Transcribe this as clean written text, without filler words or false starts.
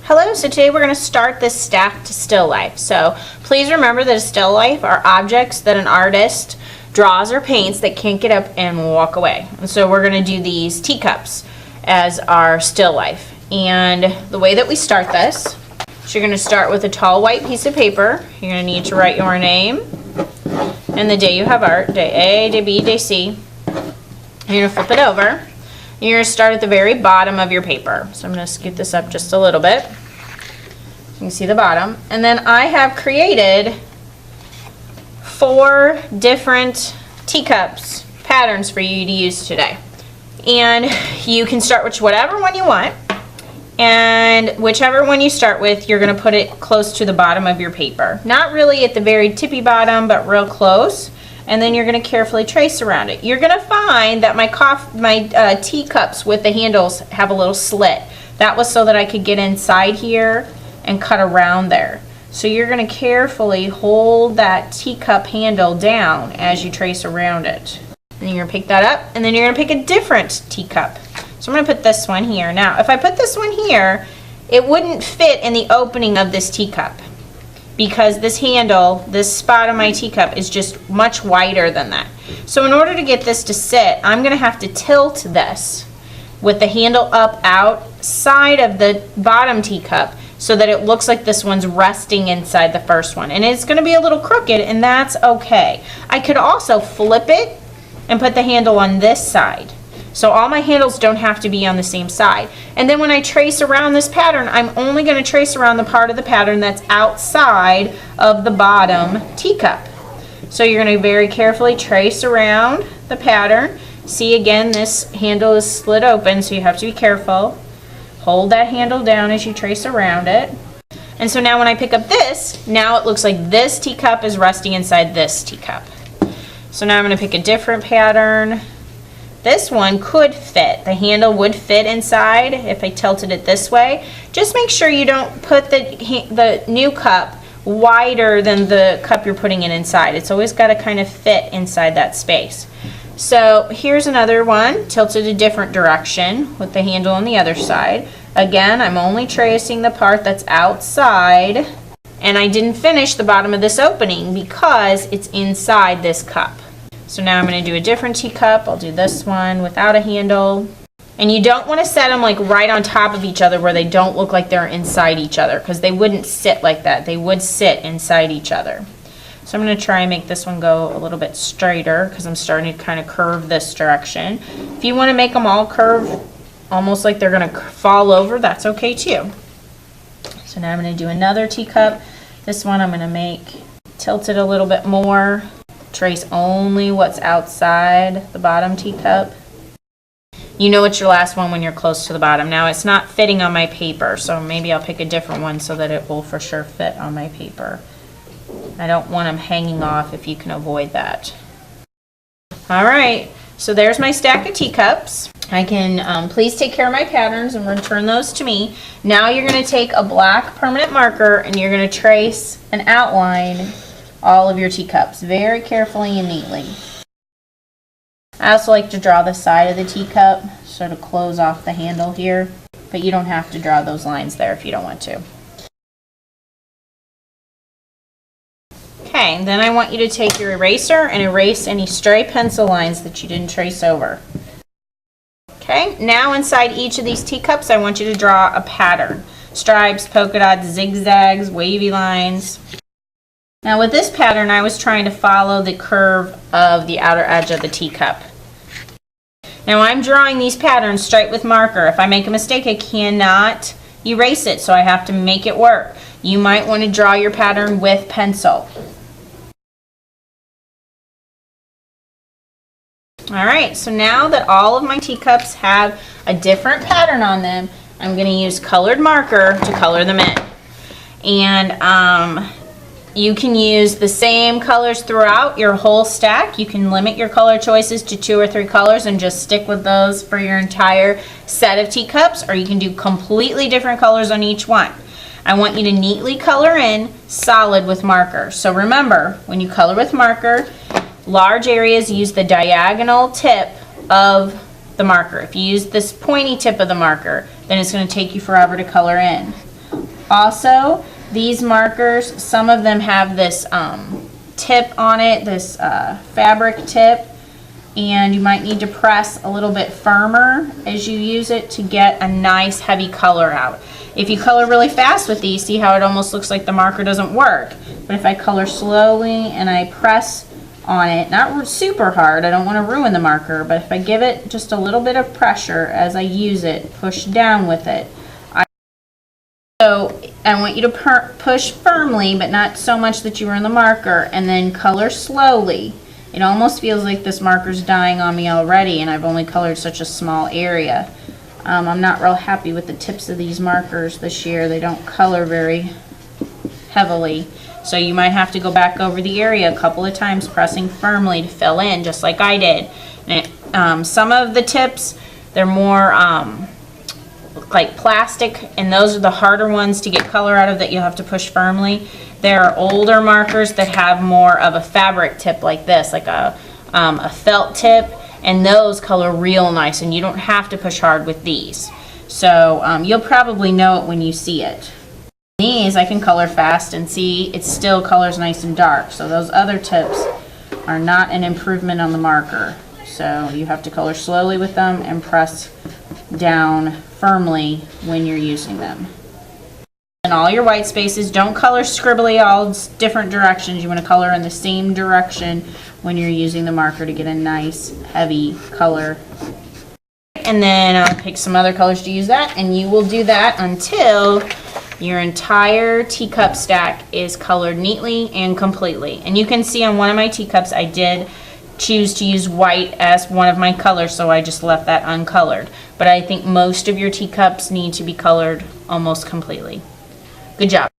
Hello, so today we're going to start this stack to still life. So please remember that a still life are objects that an artist draws or paints that can't get up and walk away. And so we're going to do these teacups as our still life. And the way that we start this, you're going to start with a tall white piece of paper. You're going to need to write your name and the day you have art, day A, day B, day C. You're going to flip it over. You're going to start at the very bottom of your paper. So I'm going to scoot this up just a little bit. You can see the bottom. And then I have created 4 different teacups patterns for you to use today. And you can start with whatever one you want. And whichever one you start with, you're going to put it close to the bottom of your paper. Not really at the very tippy bottom, but real close. And then you're going to carefully trace around it. You're going to find that my teacups with the handles have a little slit. That was so that I could get inside here and cut around there. So you're going to carefully hold that teacup handle down as you trace around it. And you're going to pick that up, and then you're going to pick a different teacup. So I'm going to put this one here. Now, if I put this one here, it wouldn't fit in the opening of this teacup, because this handle, this spot on my teacup is just much wider than that. So in order to get this to sit, I'm going to have to tilt this with the handle up outside of the bottom teacup so that it looks like this one's resting inside the first one. And it's going to be a little crooked, and that's okay. I could also flip it and put the handle on this side. So all my handles don't have to be on the same side. And then when I trace around this pattern, I'm only going to trace around the part of the pattern that's outside of the bottom teacup. So you're going to very carefully trace around the pattern. See, again, this handle is split open, so you have to be careful. Hold that handle down as you trace around it. And so now when I pick up this, now it looks like this teacup is resting inside this teacup. So now I'm going to pick a different pattern. This one could fit. The handle would fit inside if I tilted it this way. Just make sure you don't put the new cup wider than the cup you're putting it inside. It's always got to kind of fit inside that space. So here's another one, tilted a different direction with the handle on the other side. Again, I'm only tracing the part that's outside, and I didn't finish the bottom of this opening because it's inside this cup. So now I'm going to do a different teacup. I'll do this one without a handle. And you don't want to set them like right on top of each other where they don't look like they're inside each other, because they wouldn't sit like that. They would sit inside each other. So I'm going to try and make this one go a little bit straighter because I'm starting to kind of curve this direction. If you want to make them all curve almost like they're going to fall over, that's okay too. So now I'm going to do another teacup. This one I'm going to tilt it a little bit more. Trace only what's outside the bottom teacup. You know it's your last one when you're close to the bottom. Now it's not fitting on my paper, so maybe I'll pick a different one so that it will for sure fit on my paper. I don't want them hanging off if you can avoid that. Alright, so there's my stack of teacups. I can please take care of my patterns and return those to me. Now you're going to take a black permanent marker and you're going to trace an outline all of your teacups very carefully and neatly. I also like to draw the side of the teacup, sort of close off the handle here, but you don't have to draw those lines there if you don't want to. Okay, then I want you to take your eraser and erase any stray pencil lines that you didn't trace over. Okay, now inside each of these teacups I want you to draw a pattern. Stripes, polka dots, zigzags, wavy lines. Now with this pattern, I was trying to follow the curve of the outer edge of the teacup. Now I'm drawing these patterns straight with marker. If I make a mistake, I cannot erase it, so I have to make it work. You might want to draw your pattern with pencil. Alright, so now that all of my teacups have a different pattern on them, I'm going to use colored marker to color them in. And you can use the same colors throughout your whole stack. You can limit your color choices to 2 or 3 colors and just stick with those for your entire set of teacups, or you can do completely different colors on each one. I want you to neatly color in solid with marker. So remember, when you color with marker, large areas use the diagonal tip of the marker. If you use this pointy tip of the marker, then it's going to take you forever to color in. Also, these markers, some of them have this tip on it, this fabric tip, and you might need to press a little bit firmer as you use it to get a nice heavy color out. If you color really fast with these, see how it almost looks like the marker doesn't work. But if I color slowly and I press on it, not super hard, I don't want to ruin the marker, but if I give it just a little bit of pressure as I use it, push down with it. So I want you to push firmly, but not so much that you ruin the marker, and then color slowly. It almost feels like this marker's dying on me already, and I've only colored such a small area. I'm not real happy with the tips of these markers this year. They don't color very heavily. So you might have to go back over the area a couple of times, pressing firmly to fill in, just like I did. And some of the tips, they're more like plastic, and those are the harder ones to get color out of that you'll have to push firmly. There are older markers that have more of a fabric tip like this, like a felt tip, and those color real nice, and you don't have to push hard with these. So you'll probably know it when you see it. These I can color fast and see it still colors nice and dark, so those other tips are not an improvement on the marker. So you have to color slowly with them and press down firmly when you're using them. And all your white spaces, don't color scribbly all different directions. You want to color in the same direction when you're using the marker to get a nice heavy color. And then I'll pick some other colors to use that, and you will do that until your entire teacup stack is colored neatly and completely. And you can see on one of my teacups I did choose to use white as one of my colors, so I just left that uncolored. But I think most of your teacups need to be colored almost completely. Good job.